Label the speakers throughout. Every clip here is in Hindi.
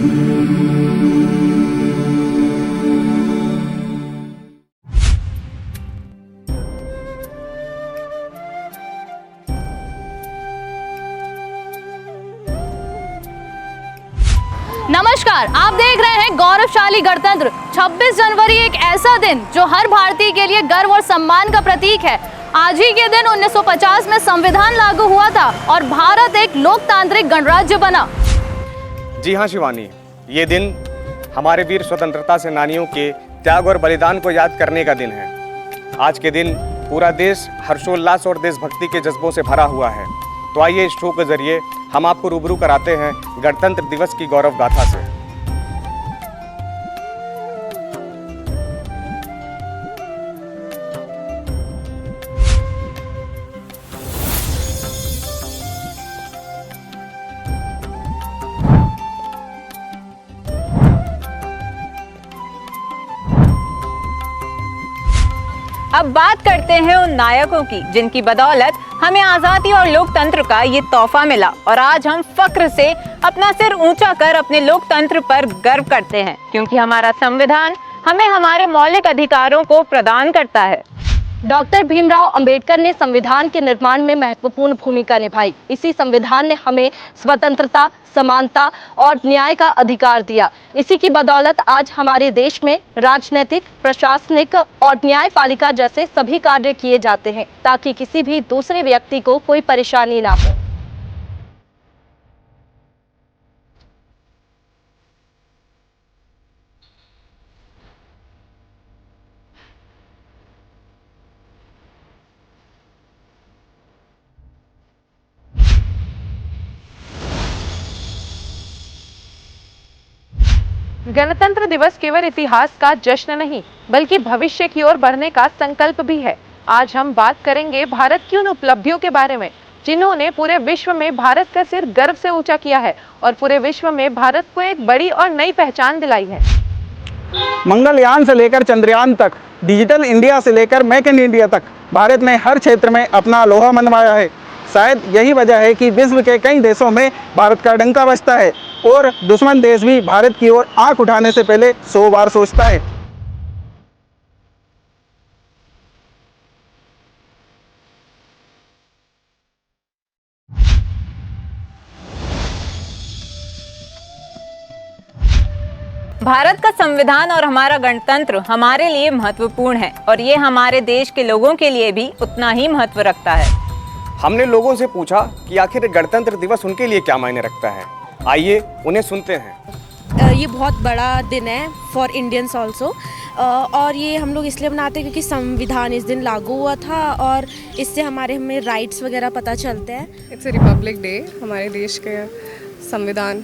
Speaker 1: नमस्कार, आप देख रहे हैं गौरवशाली गणतंत्र। 26 जनवरी एक ऐसा दिन जो हर भारतीय के लिए गर्व और सम्मान का प्रतीक है। आज ही के दिन 1950 में संविधान लागू हुआ था और भारत एक लोकतांत्रिक गणराज्य बना।
Speaker 2: जी हाँ शिवानी, ये दिन हमारे वीर स्वतंत्रता सेनानियों के त्याग और बलिदान को याद करने का दिन है। आज के दिन पूरा देश हर्षोल्लास और देशभक्ति के जज्बों से भरा हुआ है। तो आइए इस शो के जरिए हम आपको रूबरू कराते हैं गणतंत्र दिवस की गौरव गाथा से।
Speaker 3: अब बात करते हैं उन नायकों की जिनकी बदौलत हमें आजादी और लोकतंत्र का ये तोहफा मिला और आज हम फक्र से अपना सिर ऊंचा कर अपने लोकतंत्र पर गर्व करते हैं, क्योंकि हमारा संविधान हमें हमारे मौलिक अधिकारों को प्रदान करता है।
Speaker 1: डॉक्टर भीमराव अंबेडकर ने संविधान के निर्माण में महत्वपूर्ण भूमिका निभाई। इसी संविधान ने हमें स्वतंत्रता, समानता और न्याय का अधिकार दिया। इसी की बदौलत आज हमारे देश में राजनीतिक, प्रशासनिक और न्यायपालिका जैसे सभी कार्य किए जाते हैं ताकि किसी भी दूसरे व्यक्ति को कोई परेशानी ना हो।
Speaker 4: गणतंत्र दिवस केवल इतिहास का जश्न नहीं बल्कि भविष्य की ओर बढ़ने का संकल्प भी है। आज हम बात करेंगे भारत की उन उपलब्धियों के बारे में जिन्होंने पूरे विश्व में भारत का सिर गर्व से ऊंचा किया है और पूरे विश्व में भारत को एक बड़ी और नई पहचान दिलाई है।
Speaker 5: मंगलयान से लेकर चंद्रयान तक, डिजिटल इंडिया से लेकर मेक इन इंडिया तक भारत ने हर क्षेत्र में अपना लोहा मनवाया है। शायद यही वजह है कि विश्व के कई देशों में भारत का डंका बजता है और दुश्मन देश भी भारत की ओर आंख उठाने से पहले 100 बार सोचता है।
Speaker 3: भारत का संविधान और हमारा गणतंत्र हमारे लिए महत्वपूर्ण है और ये हमारे देश के लोगों के लिए भी उतना ही महत्व रखता है।
Speaker 2: हमने लोगों से पूछा कि आखिर गणतंत्र दिवस उनके लिए क्या मायने रखता है। आइए उन्हें सुनते हैं।
Speaker 6: ये बहुत बड़ा दिन है फॉर इंडियंस ऑल्सो, और ये हम लोग इसलिए मनाते हैं क्योंकि संविधान इस दिन लागू हुआ था और इससे हमें राइट्स वगैरह पता चलते हैं।
Speaker 7: इट्स अ रिपब्लिक डे, हमारे देश के संविधान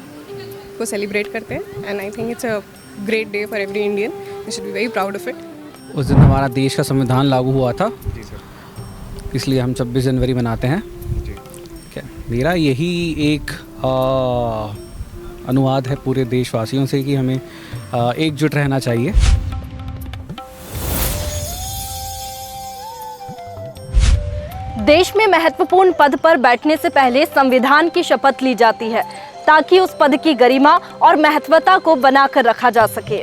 Speaker 7: को सेलिब्रेट करते हैं and I think it's a great day for every Indian. We should be very proud of it.
Speaker 8: उस दिन हमारा देश का संविधान लागू हुआ था, इसलिए हम 26 जनवरी मनाते हैं। क्या मेरा यही एक अनुवाद है पूरे देशवासियों से कि हमें एकजुट रहना चाहिए।
Speaker 1: देश में महत्वपूर्ण पद पर बैठने से पहले संविधान की शपथ ली जाती है ताकि उस पद की गरिमा और महत्वता को बनाकर रखा जा सके।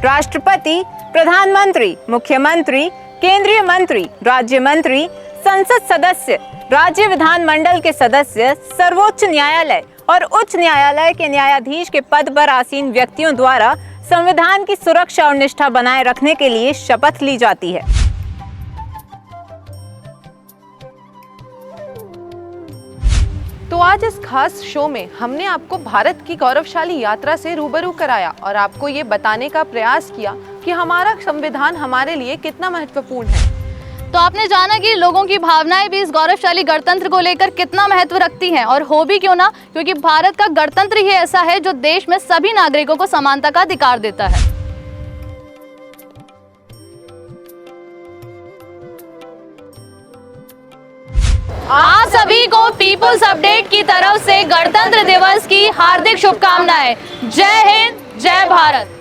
Speaker 3: राष्ट्रपति, प्रधानमंत्री, मुख्यमंत्री, केंद्रीय मंत्री, राज्य मंत्री, संसद सदस्य, राज्य विधानमंडल के सदस्य, सर्वोच्च न्यायालय और उच्च न्यायालय के न्यायाधीश के पद पर आसीन व्यक्तियों द्वारा संविधान की सुरक्षा और निष्ठा बनाए रखने के लिए शपथ ली जाती है।
Speaker 4: तो आज इस खास शो में हमने आपको भारत की गौरवशाली यात्रा से रूबरू कराया और आपको ये बताने का प्रयास किया कि हमारा संविधान हमारे लिए कितना महत्वपूर्ण है।
Speaker 1: तो आपने जाना कि लोगों की भावनाएं भी इस गौरवशाली गणतंत्र को लेकर कितना महत्व रखती हैं, और हो भी क्यों ना, क्योंकि भारत का गणतंत्र ही ऐसा है जो देश में सभी नागरिकों को समानता का अधिकार देता है। आप सभी को पीपुल्स अपडेट की तरफ से गणतंत्र दिवस की हार्दिक शुभकामनाएं। जय हिंद, जय भारत।